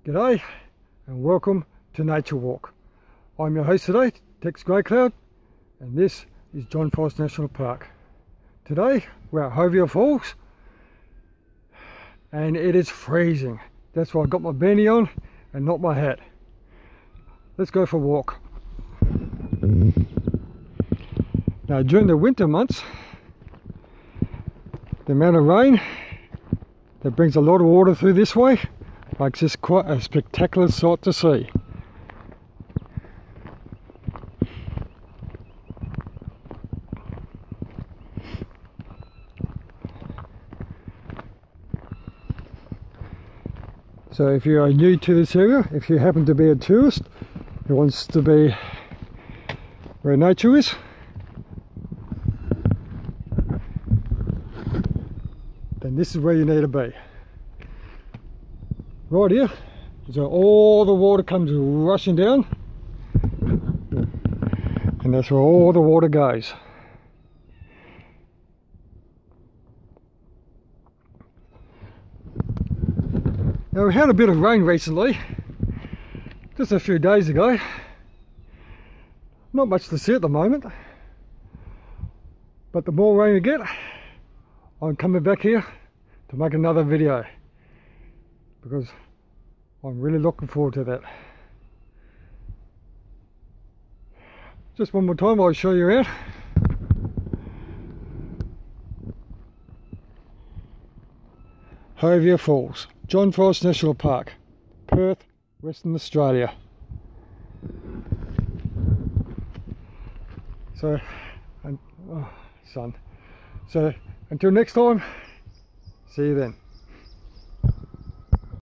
G'day and welcome to Nature Walk. I'm your host today, Tex Greycloud, and this is John Forest National Park. Today we're at Hovea Falls and it is freezing. That's why I've got my beanie on and not my hat. Let's go for a walk. Now during the winter months, the amount of rain that brings a lot of water through this way makes this quite a spectacular sight to see. So if you are new to this area, if you happen to be a tourist who wants to be where nature is, then this is where you need to be. Right here is where all the water comes rushing down, and that's where all the water goes. Now we had a bit of rain recently, just a few days ago. Not much to see at the moment, but the more rain we get, I'm coming back here to make another video because I'm really looking forward to that. Just one more time I'll show you around. Hovea Falls, John Forest National Park, Perth, Western Australia. So, sun. So until next time, see you then.